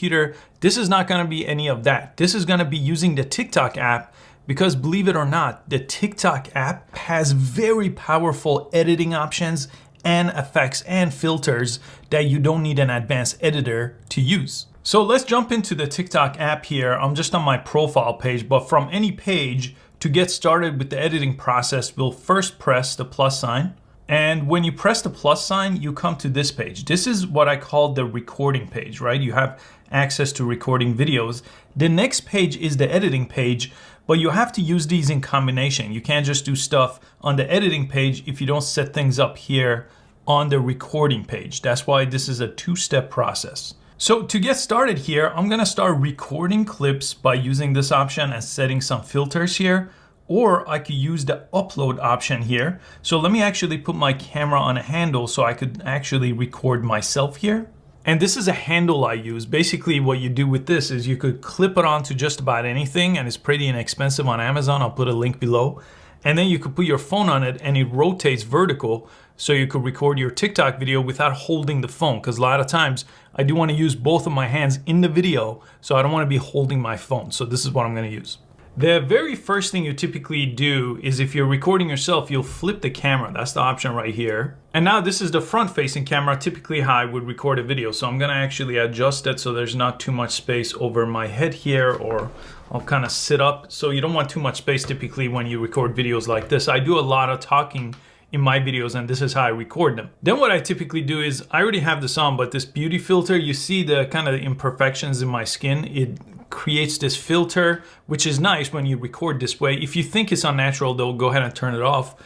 computer, this is not going to be any of that. This is going to be using the TikTok app because, believe it or not, the TikTok app has very powerful editing options and effects and filters that you don't need an advanced editor to use. So let's jump into the TikTok app here. I'm just on my profile page, but from any page, to get started with the editing process, we'll first press the plus sign. And when you press the plus sign, you come to this page. This is what I call the recording page, right? You have access to recording videos. The next page is the editing page, but you have to use these in combination. You can't just do stuff on the editing page if you don't set things up here on the recording page. That's why this is a two-step process. So to get started here, I'm gonna start recording clips by using this option and setting some filters here, or I could use the upload option here. So let me actually put my camera on a handle so I could actually record myself here. And this is a handle I use. Basically what you do with this is you could clip it onto just about anything, and it's pretty inexpensive on Amazon. I'll put a link below. And then you could put your phone on it and it rotates vertical, so you could record your TikTok video without holding the phone. Because a lot of times I do want to use both of my hands in the video, so I don't want to be holding my phone. So this is what I'm going to use. The very first thing you typically do is, if you're recording yourself, you'll flip the camera. That's the option right here. And now this is the front facing camera, typically how I would record a video. So I'm gonna actually adjust it so there's not too much space over my head here, or I'll kind of sit up. So you don't want too much space typically when you record videos like this. I do a lot of talking in my videos, and this is how I record them. Then what I typically do is, I already have this on, but this beauty filter, you see the kind of imperfections in my skin. It creates this filter, which is nice when you record this way. If you think it's unnatural though, go ahead and turn it off.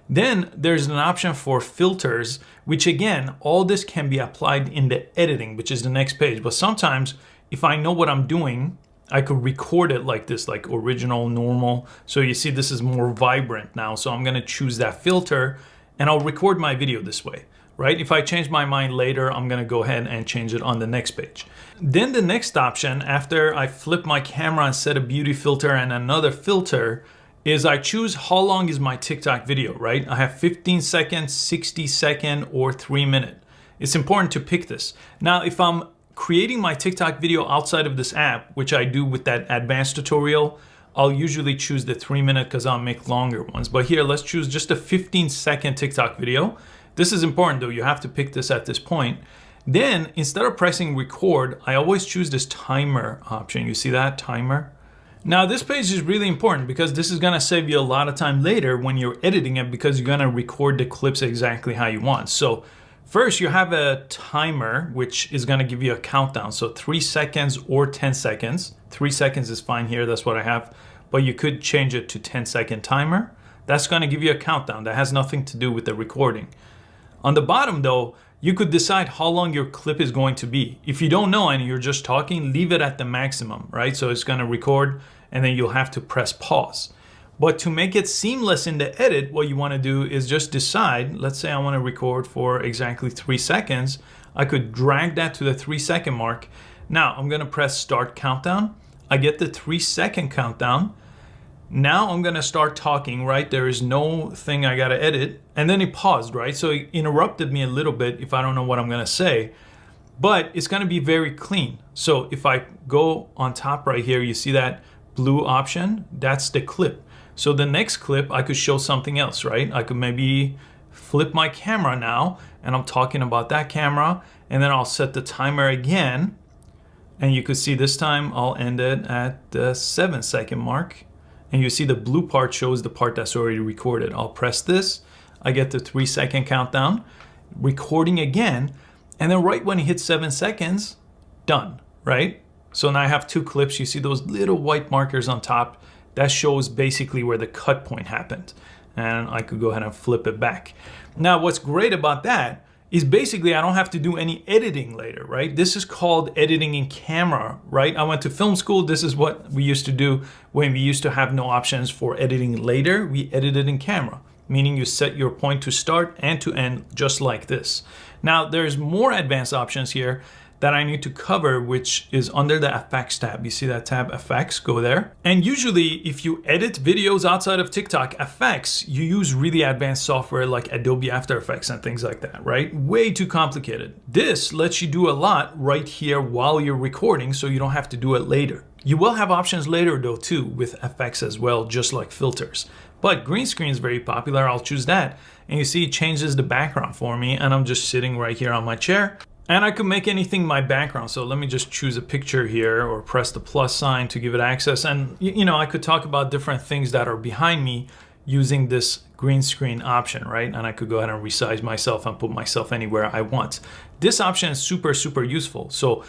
Then there's an option for filters, which again, all this can be applied in the editing, which is the next page. But sometimes if I know what I'm doing, I could record it like this, like original, normal. So you see this is more vibrant now. So I'm gonna choose that filter and I'll record my video this way, right? If I change my mind later, I'm gonna go ahead and change it on the next page. Then the next option, after I flip my camera and set a beauty filter and another filter, is I choose how long is my TikTok video, right? I have 15 seconds, 60 second, or 3 minute. It's important to pick this. Now, if I'm creating my TikTok video outside of this app, which I do with that advanced tutorial, I'll usually choose the 3 minute because I'll make longer ones. But here, let's choose just a 15-second TikTok video. This is important though, you have to pick this at this point. Then instead of pressing record, I always choose this timer option. You see that, timer? Now this page is really important because this is gonna save you a lot of time later when you're editing it, because you're gonna record the clips exactly how you want. So first you have a timer, which is gonna give you a countdown. So 3 seconds or 10 seconds. 3 seconds is fine here, that's what I have. But you could change it to 10-second timer. That's gonna give you a countdown. That has nothing to do with the recording. On the bottom though, you could decide how long your clip is going to be. If you don't know and you're just talking, leave it at the maximum, right? So it's gonna record and then you'll have to press pause. But to make it seamless in the edit, what you wanna do is just decide, let's say I wanna record for exactly 3 seconds. I could drag that to the 3-second mark. Now I'm gonna press start countdown. I get the 3-second countdown. Now I'm gonna start talking, right? There is no thing I gotta edit. And then it paused, right? So it interrupted me a little bit if I don't know what I'm gonna say, but it's gonna be very clean. So if I go on top right here, you see that blue option? That's the clip. So the next clip, I could show something else, right? I could maybe flip my camera now and I'm talking about that camera, and then I'll set the timer again. And you could see this time I'll end it at the 7-second mark. And you see the blue part shows the part that's already recorded. I'll press this, I get the 3-second countdown, recording again, and then right when it hits 7 seconds, done, right? So now I have 2 clips. You see those little white markers on top? That shows basically where the cut point happened. And I could go ahead and flip it back. Now what's great about that is basically I don't have to do any editing later, right? This is called editing in camera, right? I went to film school. This is what we used to do when we used to have no options for editing later. We edited in camera, meaning you set your point to start and to end just like this. Now there's more advanced options here that I need to cover, which is under the effects tab. You see that tab, effects, go there. And usually if you edit videos outside of TikTok effects, you use really advanced software like Adobe After Effects and things like that, right? Way too complicated. This lets you do a lot right here while you're recording, so you don't have to do it later. You will have options later though too with effects as well, just like filters. But green screen is very popular, I'll choose that. And you see it changes the background for me, and I'm just sitting right here on my chair. And I could make anything my background. So let me just choose a picture here or press the plus sign to give it access. And you know, I could talk about different things that are behind me using this green screen option, right? And I could go ahead and resize myself and put myself anywhere I want. This option is super, super useful. So